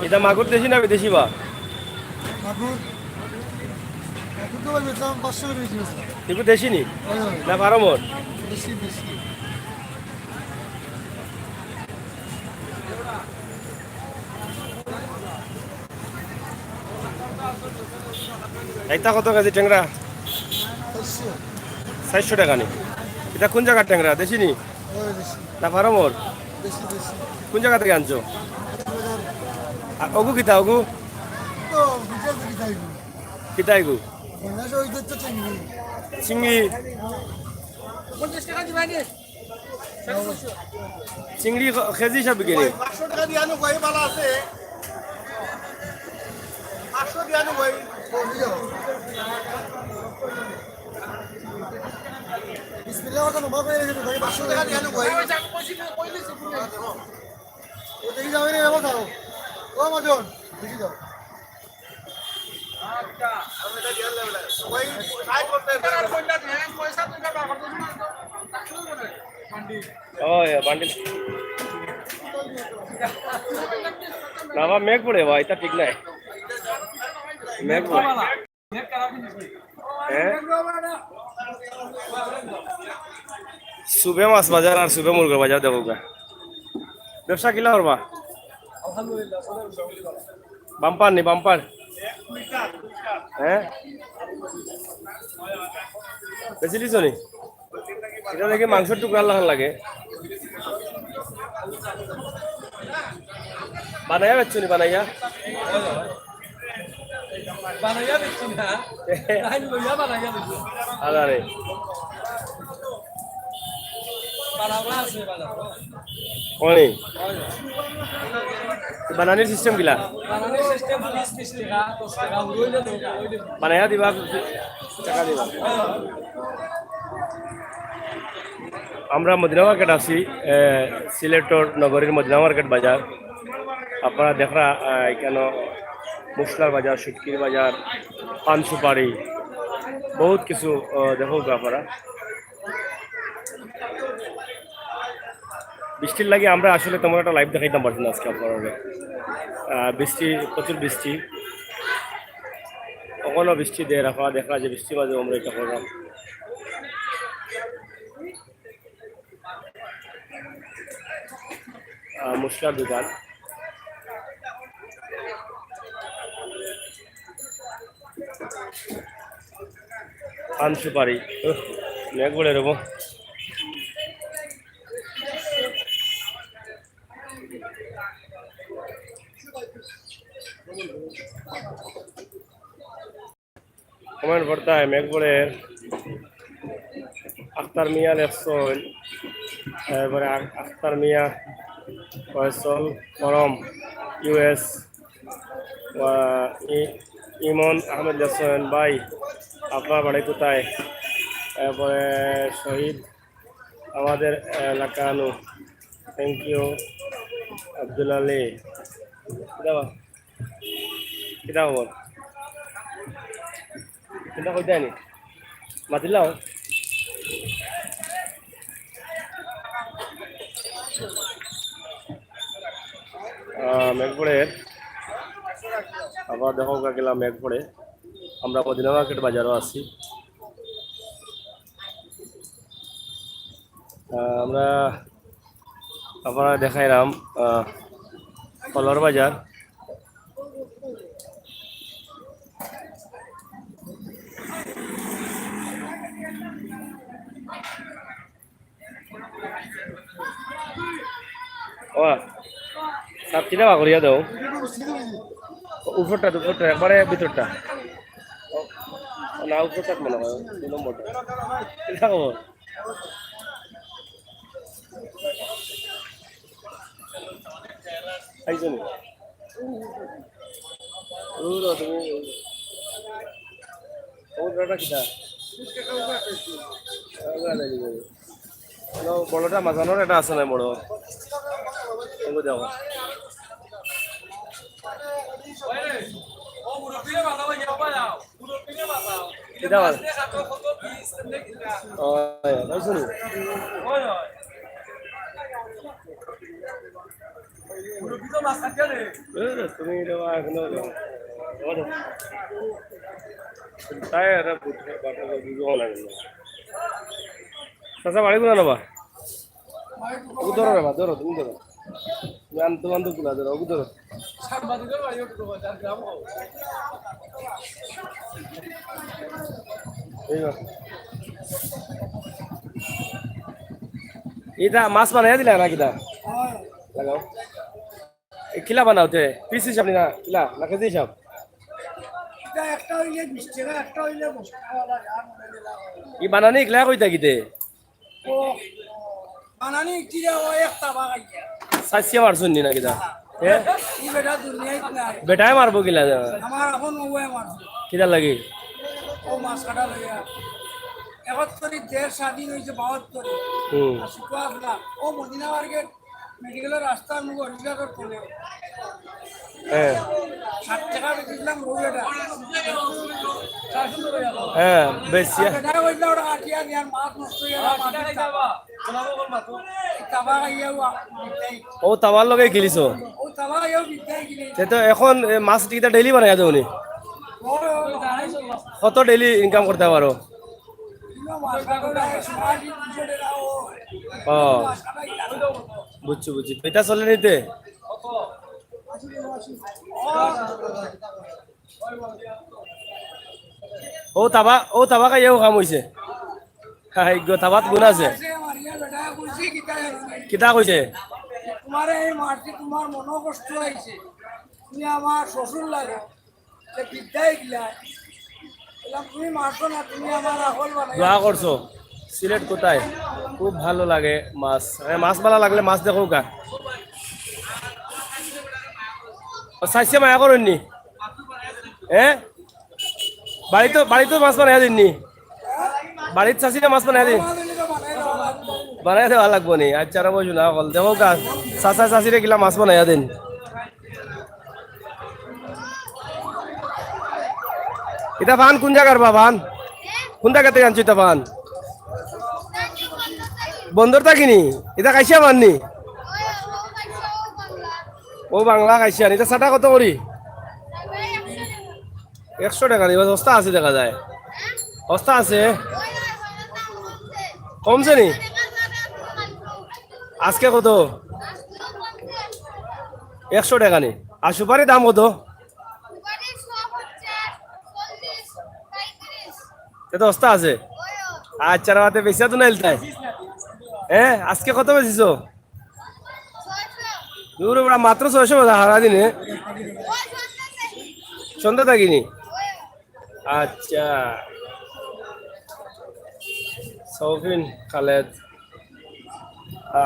এটা মাগুর দেশি না বিদেশি বা? মাগুর এখন তো বেচলাম 500 করে বেশি বেচলাম। এগুলো দেশি নি ওই ওই না ফার্মর? বেশি বেশি। এইটা কত কেজি ট্যাংরা? 400 400 টাকা নি। এটা কোন জায়গার ট্যাংরা, দেশি নি ওই বেশি না ফার্মর? বেশি বেশি। কোন জায়গা থেকে আনছো? বাজার আর ওগু কিতা ওগু তো বিকেল থেকে খাইব। কিতা এগু? বাংলাদেশ ওই তো চিংড়ি চিংড়ি? 50 টাকা দিবাই নে। চিংড়ি কেজি হিসাবে বিক্রি? 500 টাকা দিয়ানো ভাই ভালো আছে। 500 দিয়ানো ভাই বলিও। বিসমিল্লাহ ওটা নবা করে রেখে ভাই 500 টাকা দিয়ানো ভাই। ও দেখি যাবে রে বাবা দাও। ও মজন দেখি যাও। আচ্ছা আমি এটা দিয়াল লাগলা। ভাই ট্রাই করতে টাকার কোনটা দেন পয়সা তুই বার করতে না তো। মান্ডি ও বান্ডিল না বা মেঘ পড়ে বা, এটা ঠিক নাই। মেঘ পড়ে হ্যাঁ। সুবে মাছ বাজার আর সুবে মুরগের বাজার দেখো গা। ব্যবসা কিলা করবা? বাম্পার নি বাম্পার? হ্যাঁ বেশি দিছ নি? এটা দেখে মাংসের টুকরা লাগান লাগে। বানাইয়া বেচছো নি বানাইয়া? বানাইয়া দিচ্ছি না, লাইন লইয়া বানাইয়া দিচ্ছি। আরে বানাওয়া আছে বানাবো। অনেক বানানির সিস্টেম কিলা? বানানোর সিস্টেম 20 টাকা 10 টাকা রইলে তো ওইলে বানাইয়া দিবা টাকা দিবা। আমরা মদিনা মার্কেট আছি, সিলেটর নগরীর মদিনা মার্কেট বাজার। আপনারা দেখরা এখানে মশলার বাজার, শুটকির বাজার, পান সুপারি, বহুত কিছু দেখো আপনারা। বৃষ্টির লাগে আমরা আসলে তেমন একটা লাইভ দেখাইতাম পারছি না আজকে আপনারা। বৃষ্টি, প্রচুর বৃষ্টি, কখনো বৃষ্টি দিয়ে রাখা দেখা যে বৃষ্টি মাঝে আমরা এটা করলাম। মশলার দোকান, পান সুপারি, মেঘ বলে দেবো। কমেন্ট করতে হয় মেঘবলের আখতার মিয়া লেখসল, এরপরে আখতার মিয়া ফয়সল করম ইউএস, ইমন আহমেদ লেখসেন ভাই আপনার বাড়ি কোথায়? এরপরে শহীদ আমাদের এলাকানু, থ্যাংক ইউ আব্দুল আলী। কিতা খবর? কিতা কইতে আনি মাতিলাও? মেঘ পড়ে আবার দেখো গেলাম মেঘ পড়ে। আমরা মদিনা মার্কেট বাজারও আছি। আমরা আপনারা দেখাইলাম কলর বাজার। ও সাপ চিনা করিয়া দাও উপরটা, উপরটা একবারে ভিতরটা না, উপরটা মনে হয় 2 নম্বরটা। কিতা খবর? আইছো নি? তুমি ওটা কিতা বড়টা মাঝানোর এটা আছে না বড়? দেখো ও মুরব্বিরে বানাও ইয়া বানাও, মুরব্বিরে বানাও। কিতা বল? খাতো কত পিস দেখি না। ও আইছো নি? ওই ওই মুরব্বী তো মাছ খাচ্ছে রে তুমি রে বা এখনো তাই এটা বুঝতে পারতে বুঝবো না চাচা বাড়ি কোনা নেবা ও ধরো রে বা ধরো তুমি ধরো জান তোমার তো গুলা ধরো ও ধরো সাংবাদিকের বাড়ি উঠতে পারে আর গ্রাম হোক এটা মাছ বানাই দিলা না কিটা লাগাও কিলা বানাওতে পিস হিসাব না কিলা না কেজি হিসাব এটা একটা হইলে 20 টাকা একটা হইলে 10 টাকা ই বানানি কিলা কইতা কিতে ও বানানি কিরা ও একটা বাগাইয়া সাইসিয়া মারছুন নি না কিটা এ এই বেটা দুনিয়ায় নাই বেটায় মারবো কিলা আমার এখন ওয়ে মারছে কিটা লাগি ও মাছ কাটা লইয়া 71 দেশ স্বাধীন হয়েছে 72 হুম আর শুক্লা না ও মদিনা মার্কেট মেডিকেলের রাস্তার মুখ অরিজিনাল করে হ্যাঁ 60 টাকা বেচলাম ও বেটা হ্যাঁ বেশি বেটা কইলা ওটা আটিয়া নিয়ার মাছ নষ্ট হইয়া মাছ যাবা তোমাকে বল মাতো তাবা খাইয়াও ও তাওয়ার লগে গিলিছো ও তাবা খাইয়াও বিদ্যাই কিনে সে তো এখন মাছ টিকিটা ডেইলি বানাই দেবনি ও কত ডেইলি ইনকাম করতে পারো মাছ কাটা স্মার্ট ইউজ ও ও মাছ কাটা বুঝছি বুঝছি এটা চলে নিতে ও তাবা খাইয়াও কাম হইছে হ্যাঁ তাবাত গুণ আছে কিতা কইছে তোমার এই মাটি তোমার মনো কষ্ট হয়েছে তুমি আমার শ্বশুর লাগে বিদ্যায় গিলা তুমি মারছো না তুমি আমার আহল বানাই দোয়া করছো সিলেট কোথায় খুব ভালো লাগে মাছ মাছ ভালো লাগলে মাছ দেখো গা সাইসে মায়া করেননি হ্যাঁ বাড়িতে মাছ বানাই দিননি বাড়ির চাষিরা মাছ বানাই দিন বানাই দেওয়া লাগবো নি আচ্ছা রে বসু না কল দেখো গা চাচা চাষিরে গিলা মাছ বানাই দিন এটা ভান কোন জায়গার বা ভান কোন জায়গা থেকে আনছো এটা ভান বন্দর থাকিনি এটা কাইসা বাননি ও বাংলা কাইসা এটা চাটা কত করি 100 টাকা নিবা সস্তা আছে দেখা যায় সস্তা আছে কমছে নি আজকে কত 100 টাকা নি আর সুপারি দাম কত এটা সস্তা আছে আচ্ছা রাতে বেশি তো না তাই হ্যাঁ আজকে কত বেশিছো দূর বড় মাত্র 600 হারা দিনে সন্ধ্যা থাকিনি আচ্ছা সৌফিন খালেদ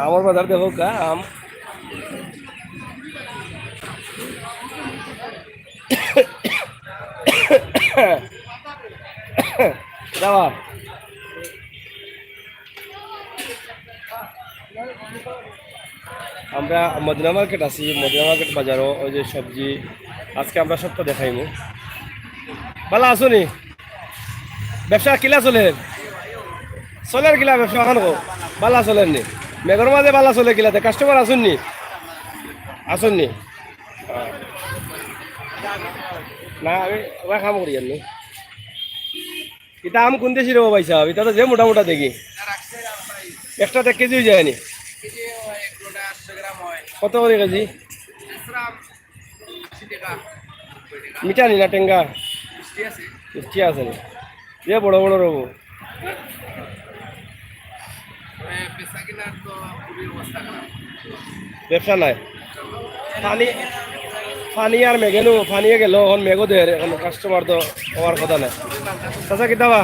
আমার বাজার দেখো কা আম যাওয়া আমরা মদিনা মার্কেট আছি মদিনা মার্কেট বাজারও ওই যে সবজি আজকে আমরা সবটা দেখাইমু ভালো আছো নি ব্যবসা কিলা চলে চলের কিলা ব্যবসা এখন ভালো চলেন নি মেঘর মাঝে ভালো চলে কিলাতে কাস্টমার আসুন নি আসুন নি না আমি ওরা কাম করি জানি এটা আম কোন দেশি রেবো পাইছা এটা তো যে মোটা মোটা দেখি একটা 1 কেজি হয়ে যায়নি কত করে কেজি মিঠা নি না টেঙ্গা মিষ্টি আছে নি যে বড় বড় রবো ব্যবসা নাই পানি পানি আর মেঘেনো পানিয়ে গেল এখন মেঘও দেয় এখন কাস্টমার তো হওয়ার কথা নাই চাচা কিতাবা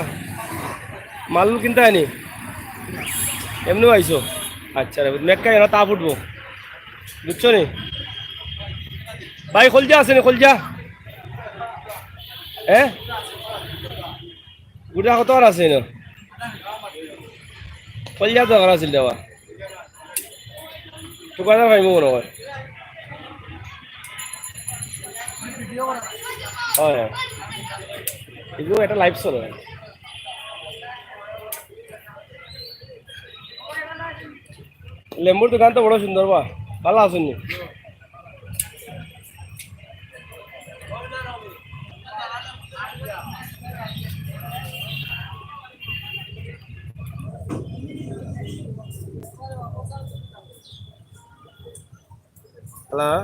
মাল কিনতে আনি এমনিও আইসো আচ্ছা রে মেঘ না তা ফুটবো বুঝছো নি ভাই খোলজা আছে নি খোলজা হ্যাঁ গুড়া কত আর আছে না খোলজা দরকার আছিল দেওয়া টুকাটা ভাইমো মনে হয় হয় এগুলো একটা লাইভ চলে লেম্বুর দোকান তো বড় সুন্দর বা ভালো আসুন হ্যালো,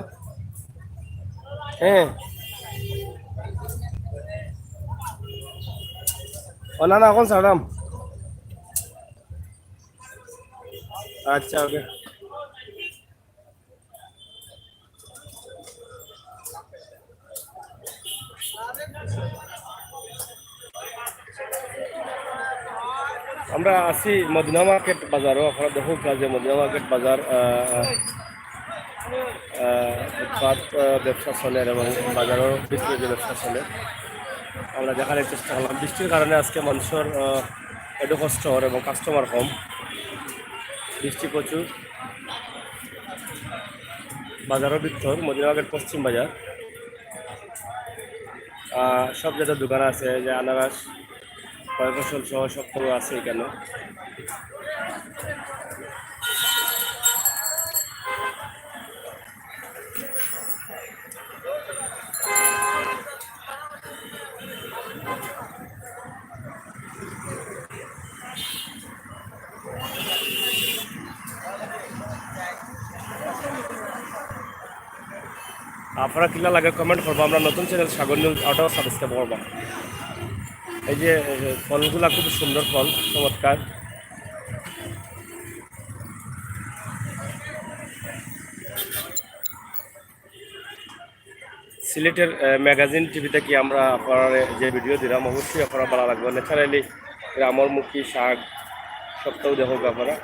হ্যাঁ, ও না না এখন ছাড়াম। আচ্ছা ওকে। আমরা আছি মদিনা মার্কেট বাজারও, আপনারা দেখুন যে মদিনা মার্কেট বাজার উৎপাদ ব্যবসা চলে এবং বাজারও বিক্রি ব্যবসা চলে। আমরা দেখার চেষ্টা করলাম বৃষ্টির কারণে আজকে মানুষের একটু কষ্ট হয় এবং কাস্টমার কম, বৃষ্টি প্রচুর। বাজারও ভিতর মদিনা মার্কেট পশ্চিম বাজার, সব জায়গায় দোকান আছে, যে আনারস ফল ফসল সহ সব কিছু আছে এখানে। আপনারা কিনা লাগে কমেন্ট করবো, আমরা নতুন চ্যানেল সাগর নিউজ ওটাও সাবস্ক্রাইব করবো। এই যে ফলগুলা খুব সুন্দর ফল, চমৎকার। সিলেটের ম্যাগাজিন টিভিতে কি আমরা আপনার যে ভিডিও দিলাম অবশ্যই আপনারা ভালো লাগবে। ন্যাচারালি গ্রামরমুখী শাক সবটাও দেখো আপনারা।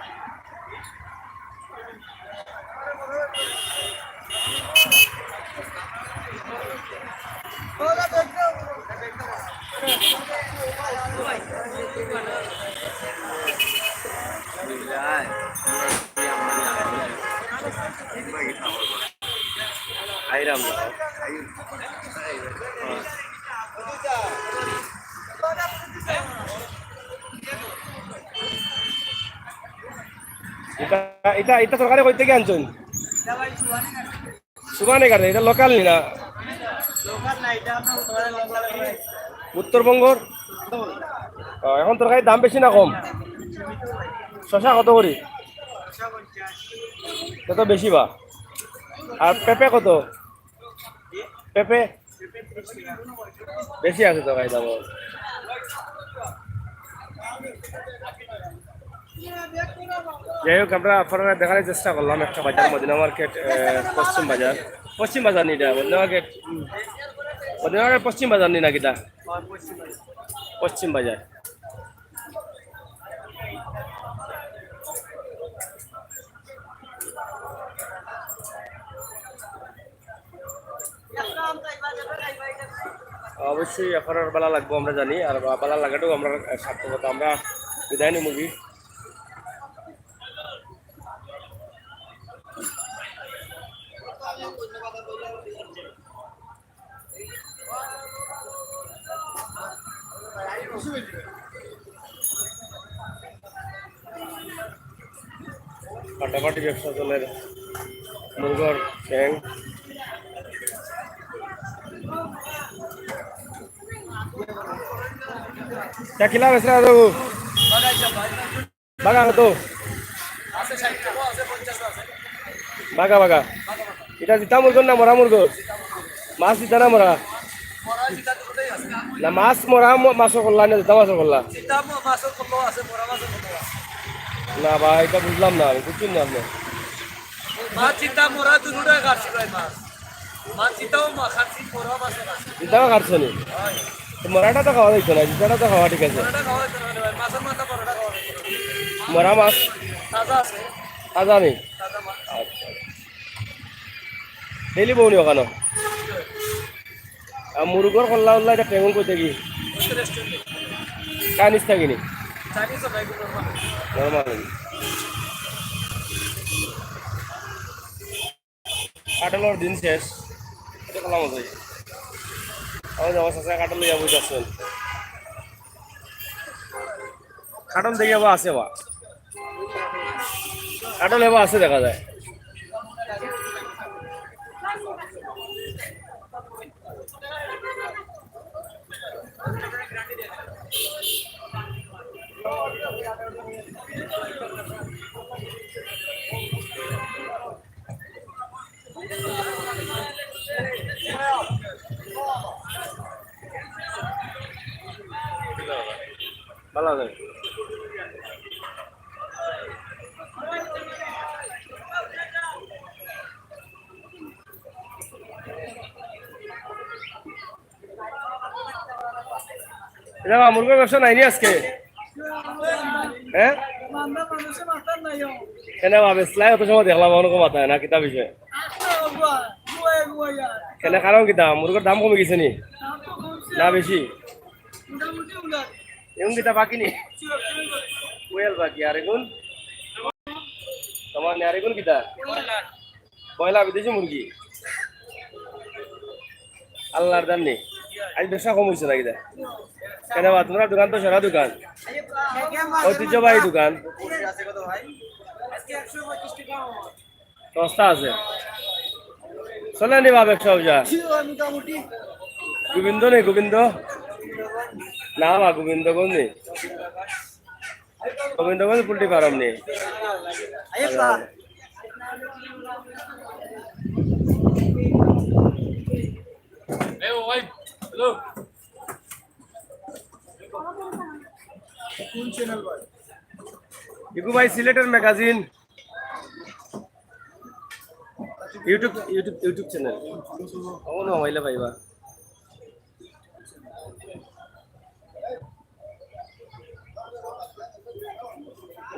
আইরাম এটা এটা এটা তরকারি কই থেকে আনছেন? সুবানে কাটে, এটা লোকাল নি না? উত্তরবঙ্গর। এখন তরকারির দাম বেশি না কম? শশা কত করি? কত বেশি বা? আর পেঁপে কত? পেঁপে বেশি আছে তরকারি দাম। যাই হোক, আমরা আপনারা দেখার চেষ্টা করলাম একটা বাজার, মদিনা মার্কেট পশ্চিম বাজার। পশ্চিম বাজার নি এটা মদিনা মার্কেট? মদিনা মার্কেট পশ্চিম বাজার নি নাকি? পশ্চিম বাজার। অবশ্যই আপনার ভালো লাগবো আমরা জানি, আর ভালো লাগাটাও আমরা সার্থকতা। আমরা বিদায় নি মুভি। ফাটাফাটি ব্যবসা চলে, মুরগর ব্যাং। কিলা বেসরা দেবো বাগা কত? বাগা বাগা। এটা জিতা মুরগর না মরা মুরগর? মাছ জিতা না মরা? না মাছ মরা মাছও করলা না জিতা মাছও করলা? না ভাই এটা বুঝলাম না, আমি বুঝছি না। আপনি জিতাও কাটছো নি? মরাটা তো খাওয়া যাইতো না, জিতাটা তো খাওয়া ঠিক আছে। মরা মাছ তাজা নেই? আচ্ছা, ডেলি বউনি ওখানো? আর মুরগর কল্লা উল্লা এটা কেমন করতে কি চাইনিজ থাকিনি? নর্মাল। কাটলের দিন শেষ, এটা কলাম আছে। আমার যাওয়া আছে কাটল লইয়া বুঝতে আসছেন। কাটল দেখে বা আছে বা কাটল এবার আছে দেখা যায়। ভালো আছে এটা মুরগির ব্যবসা নাইনি আজকে হ্যাঁ কেন বেসলাই অত সময় দেখলাম অনেক মাথায় না কিতা বিষয় কেন কারণ কিতা মুরগির দাম কমে গেছে নি না বেশি এমন কিতা বাকি নি কোয়েল বাকি আর এগুন তোমার আর এগুন কিতা পয়লা বিদেশি মুরগি আল্লাহর দান নেই আজ ব্যবসা কম হয়েছে না কিতা কেন তোমার দোকান তো সেরা দোকান ঐতিহ্যবাহী দোকান সস্তা আছে চলে নিবা ব্যবসা গোবিন্দ নেই গোবিন্দ না বা গোবিন্দগঞ্জ নেই গোবিন্দগঞ্জ পোল্ট্রি ফার্ম নেই ইকু ভাই সিলেটের ম্যাগাজিন ইউটিউব চ্যানেল ও না হইলে ভাইবা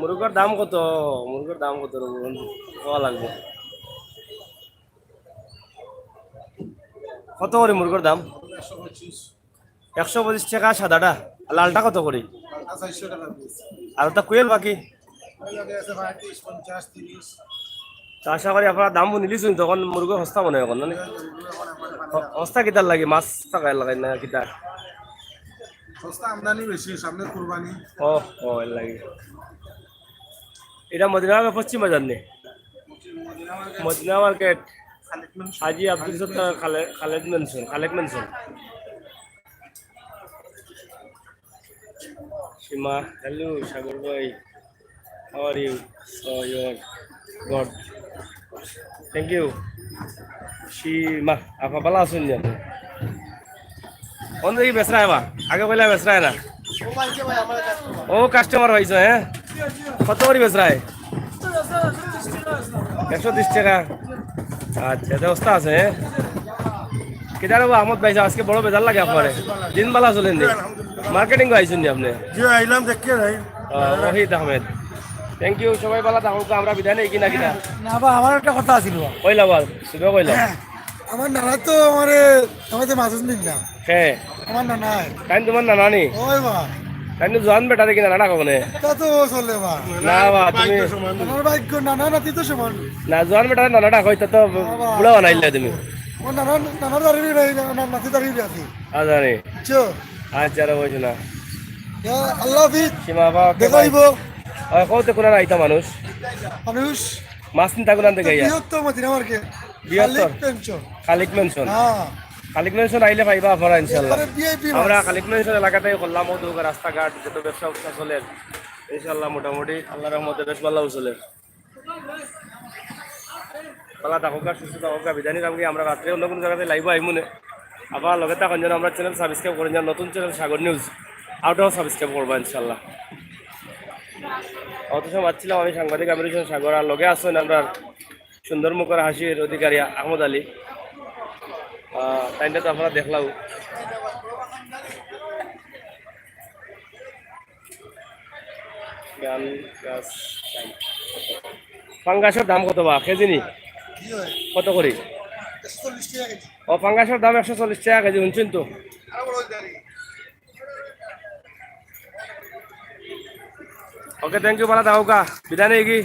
মুরগির দাম কত হওয়া লাগবে কত করে মুরগির দাম 125 টাকা সাদাটা লালটা কত করে আর ওটা কোয়েল বাকি আশা করি আপনার দাম নিলিস তখন মুরগি সস্তা মনে হয় এখন না সস্তা কিতার লাগে মাছ টাকা লাগাই না কিতার সস্তা আমদানি বেশি সামনে কুরবানি ও এর লাগে এটা মদিনা পশ্চিম বাজার নেই Medina market Haji Abdul Sattar Khaled mansion Seema hello Sagar ভাই how are you your god thank you Seema আপা ভালো আছেন নি আপনি কোন দিকে বেচরা বা আগে বলে বেচরা না ও কাস্টমার হয়েছে হ্যাঁ কত করে বেচরা 130 টাকা আচ্ছা ব্যবস্থা আছে হ্যাঁ কেদার আহমদ ভাই আজকে বড় বেজার লাগে আপনার দিন বালা চলেন নি মার্কেটিং আইছেন নি আপনি জি আইলাম দেখে ভাই ওহিদ আহমেদ থ্যাংক ইউ সবাই ভালো থাকুক আমরা বিদায় নেই কিনা কিনা না বা আমার একটা কথা আছিল কইলা বল শুভ কইলা আমার নানা তো আমাদের মাছ নিন না হ্যাঁ আমার নানা কাইন তোমার নানা নি ওই বা কাইন জোয়ান বেটা দেখি নানা কনে তা তো চলে বা না বা তুমি আমার ভাগ্য নানা নাতি তো সমান না জোয়ান বেটা নানাটা কইতা তো বুড়া বানাইলে তুমি আমার নানার দাঁড়িয়ে নাই নাতি দাঁড়িয়ে আছে আজানি চো আচ্ছা রে বইছ না আল্লাহ হাফিজ সীমা বা দেখাইব কওতে কোনা আইতা মানুষ মানুষ মাছ নিতা কোনা থেকে ইয়া বৃহত্তর মদিনা মার্কেট বৃহত্তর পেনশন খালিক মেনশন হ্যাঁ খালিক মেনশন আইলে পাইবা আপনারা ইনশাআল্লাহ ভিআইপি আমরা খালিক মেনশন এলাকাতেই করলাম ও দোকান রাস্তাঘাট যত ব্যবসা চলে ইনশাআল্লাহ মোটামুটি আল্লাহর রহমতে বেশ ভালো চলে ভালো থাকুক সুস্থ থাকুক বিধানী থাকি আমরা রাত্রে অন্য কোনো জায়গাতে লাইভ আইমুনে আবার লগে থাকুন যেন আমরা চ্যানেল সাবস্ক্রাইব করেন যেন নতুন চ্যানেল সাগর নিউজ আউটাও সাবস্ক্রাইব করবো ইনশাআল্লাহ অত সময় পাচ্ছিলাম আমি সাংবাদিক আমির হোসেন সাগর আর লগে আসছেন আমরা সুন্দর মুখের হাসির অধিকারী আহমদ আলী তাইটা তো আপনারা দেখলাম পাঙ্গাসের দাম কত বা কেজি নি কত করে ও পাঙ্গাসের দাম 140 টাকা কেজি শুনছেন তো ওকে থ্যাংক ইউ ভালো থাকুক বিদায় নেই কি